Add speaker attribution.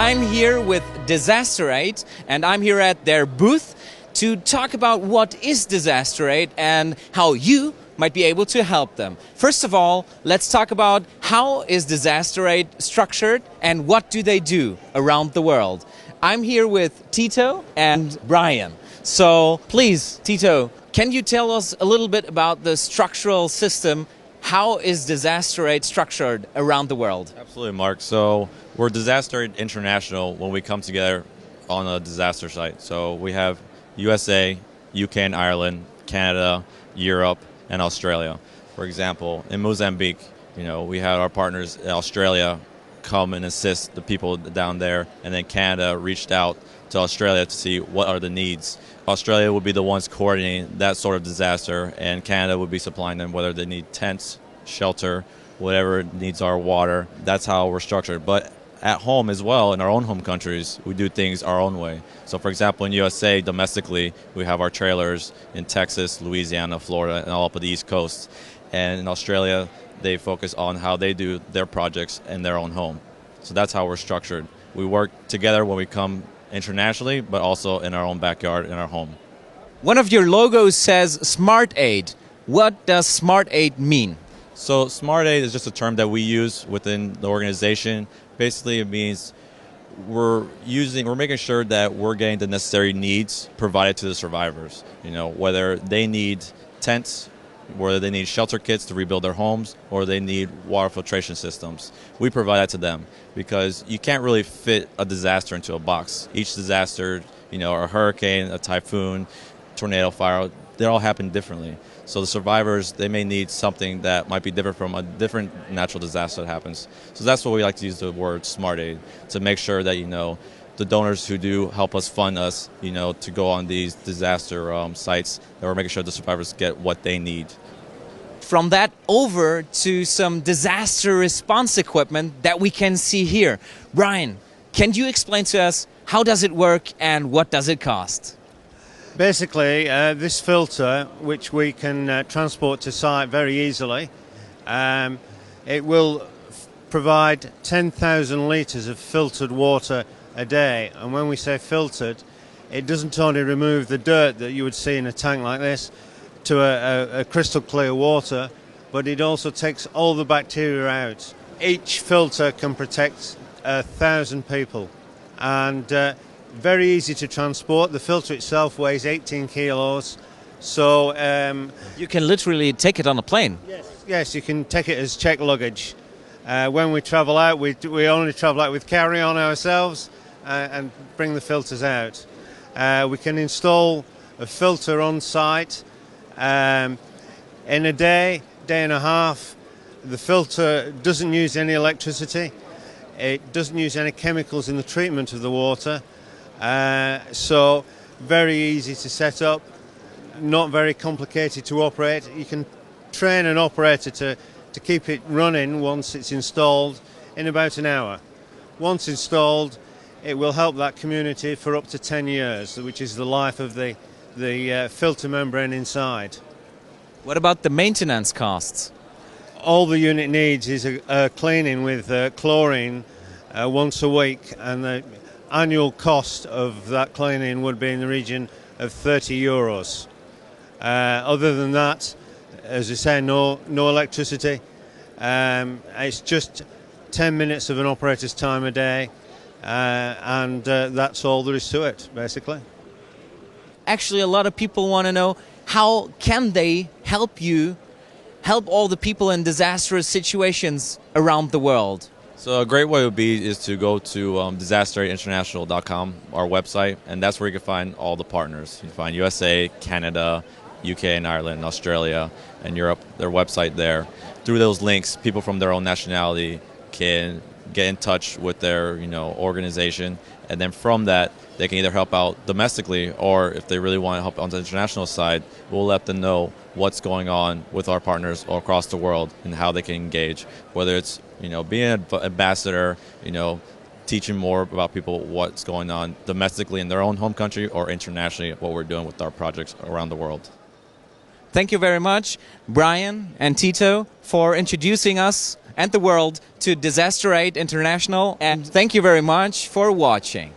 Speaker 1: I'm here with DisasterAid, and I'm here at their booth to talk about what is DisasterAid and how you might be able to help them. First of all, let's talk about how is DisasterAid structured and what do they do around the world. I'm here with Tito and Brian. So please, Tito, can you tell us a little bit about the structural system? How is DisasterAid structured around the world?
Speaker 2: Absolutely, Mark. So we're DisasterAid International when we come together on a disaster site. So we have USA, UK and Ireland, Canada, Europe, and Australia. For example, in Mozambique, we had our partners in Australia come and assist the people down there, and then Canada reached out to Australia to see what are the needs. Australia would be the ones coordinating that sort of disaster, and Canada would be supplying them whether they need tents, shelter, whatever needs our water. That's how we're structured. But at home as well, in our own home countries, we do things our own way. So for example, in USA, domestically, we have our trailers in Texas, Louisiana, Florida, and all up at the East Coast. And in Australia, they focus on how they do their projects in their own home. So that's how we're structured. We work together when we come internationally, but also in our own backyard, in our home.
Speaker 1: One of your logos says SmartAid. What does SmartAid mean?
Speaker 2: So SmartAid is just a term that we use within the organization. Basically, it means we're making sure that we're getting the necessary needs provided to the survivors. Whether they need tents, whether they need shelter kits to rebuild their homes, or they need water filtration systems. We provide that to them because you can't really fit a disaster into a box. Each disaster, a hurricane, a typhoon, tornado, fire, they all happen differently. So the survivors, they may need something that might be different from a different natural disaster that happens. So that's why we like to use the word SmartAid, to make sure that, the donors who do help us fund us, to go on these disaster sites, that we're making sure the survivors get what they need.
Speaker 1: From that over to some disaster response equipment that we can see here. Brian, can you explain to us how does it work and what does it cost?
Speaker 3: Basically, this filter, which we can transport to site very easily, it will provide 10,000 litres of filtered water a day. And when we say filtered, it doesn't only remove the dirt that you would see in a tank like this to a crystal clear water, but it also takes all the bacteria out. Each filter can protect 1,000 people, and very easy to transport. The filter itself weighs 18 kilos, so
Speaker 1: you can literally take it on a plane.
Speaker 3: Yes, you can take it as checked luggage. When we travel out, we only travel out with carry-on ourselves and bring the filters out. We can install a filter on site in a day and a half. The filter doesn't use any electricity. It doesn't use any chemicals in the treatment of the water. So very easy to set up, not very complicated to operate. You can train an operator to keep it running once it's installed in about an hour. Once installed, it will help that community for up to 10 years, which is the life of the filter membrane inside.
Speaker 1: What about the maintenance costs?
Speaker 3: All the unit needs is a cleaning with chlorine once a week, and the annual cost of that cleaning would be in the region of 30 euros. Other than that, as I say, no electricity. It's just 10 minutes of an operator's time a day, and that's all there is to it, basically.
Speaker 1: Actually, a lot of people want to know, how can they help all the people in disastrous situations around the world?
Speaker 2: So a great way would be is to go to DisasterAidInternational.com, our website, and that's where you can find all the partners. You can find USA, Canada, UK and Ireland, Australia, and Europe, their website there. Through those links, people from their own nationality can get in touch with their organization, and then from that, they can either help out domestically, or if they really want to help on the international side, we'll let them know what's going on with our partners all across the world and how they can engage. Whether it's being an ambassador, teaching more about people what's going on domestically in their own home country, or internationally what we're doing with our projects around the world.
Speaker 1: Thank you very much, Brian and Tito, for introducing us and the world to DisasterAid International. And thank you very much for watching.